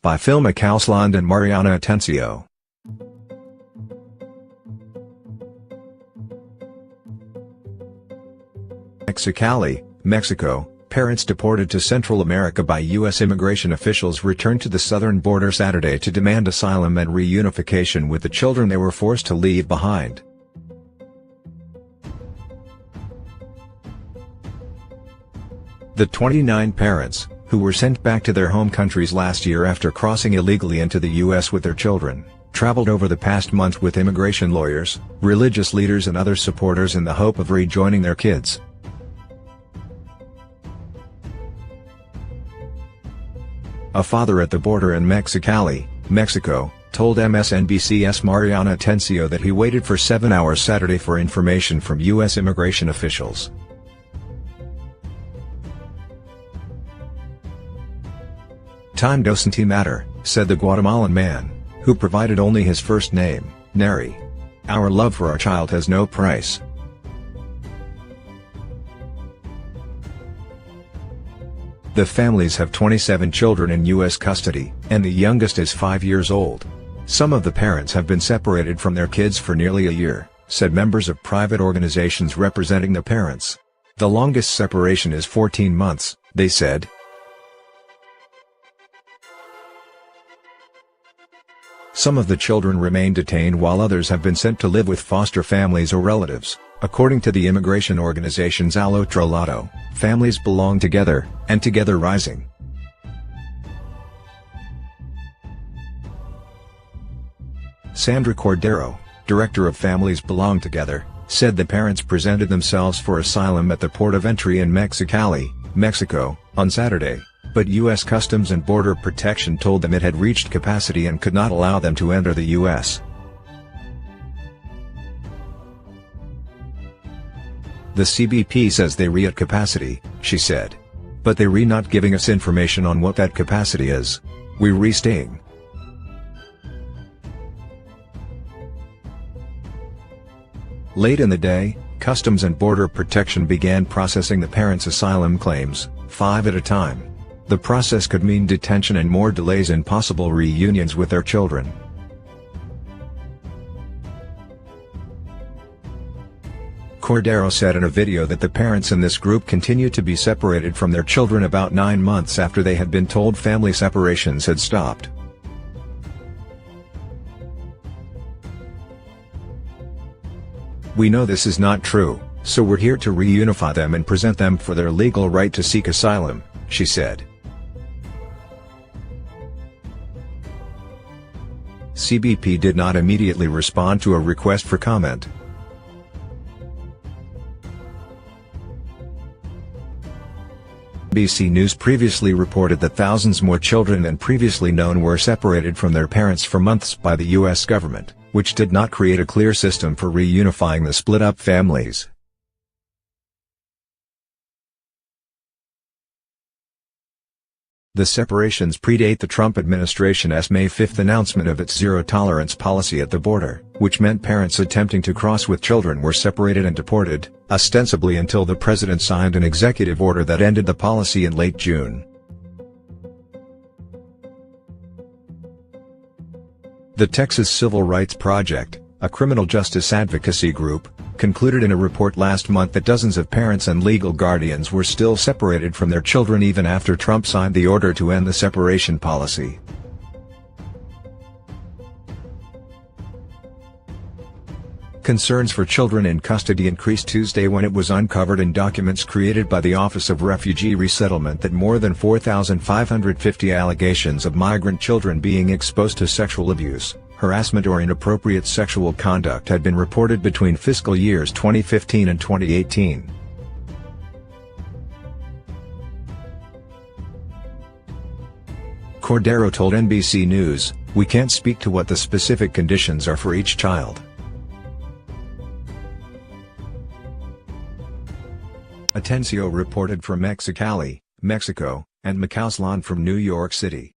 by Phil McCausland and Mariana Atencio. Mexicali, Mexico. Parents deported to Central America by U.S. immigration officials returned to the southern border Saturday to demand asylum and reunification with the children they were forced to leave behind. The 29 parents, who were sent back to their home countries last year after crossing illegally into the U.S. with their children, traveled over the past month with immigration lawyers, religious leaders and other supporters in the hope of rejoining their kids. A father at the border in Mexicali, Mexico, told MSNBC's Mariana Atencio that he waited for 7 hours Saturday for information from U.S. immigration officials. "Time doesn't matter," said the Guatemalan man, who provided only his first name, Neri. "Our love for our child has no price." The families have 27 children in U.S. custody, and the youngest is 5 years old. Some of the parents have been separated from their kids for nearly a year, said members of private organizations representing the parents. The longest separation is 14 months, they said. Some of the children remain detained while others have been sent to live with foster families or relatives. According to the immigration organizations Al Otro Lado, Families Belong Together, and Together Rising. Sandra Cordero, director of Families Belong Together, said the parents presented themselves for asylum at the port of entry in Mexicali, Mexico, on Saturday, but U.S. Customs and Border Protection told them it had reached capacity and could not allow them to enter the U.S. "The CBP says they re at capacity," she said. "But they re not giving us information on what that capacity is. We re-staying." Late in the day, Customs and Border Protection began processing the parents' asylum claims, 5 at a time. The process could mean detention and more delays in possible reunions with their children. Cordero said in a video that the parents in this group continue to be separated from their children about 9 months after they had been told family separations had stopped. "We know this is not true, so we're here to reunify them and present them for their legal right to seek asylum," she said. CBP did not immediately respond to a request for comment. NBC News previously reported that thousands more children than previously known were separated from their parents for months by the U.S. government, which did not create a clear system for reunifying the split-up families. The separations predate the Trump administration's May 5 announcement of its zero-tolerance policy at the border, which meant parents attempting to cross with children were separated and deported, ostensibly until the president signed an executive order that ended the policy in late June. The Texas Civil Rights Project, a criminal justice advocacy group, concluded in a report last month that dozens of parents and legal guardians were still separated from their children even after Trump signed the order to end the separation policy. Concerns for children in custody increased Tuesday when it was uncovered in documents created by the Office of Refugee Resettlement that more than 4,550 allegations of migrant children being exposed to sexual abuse, harassment or inappropriate sexual conduct had been reported between fiscal years 2015 and 2018. Cordero told NBC News, "We can't speak to what the specific conditions are for each child." Atencio reported from Mexicali, Mexico, and McCausland from New York City.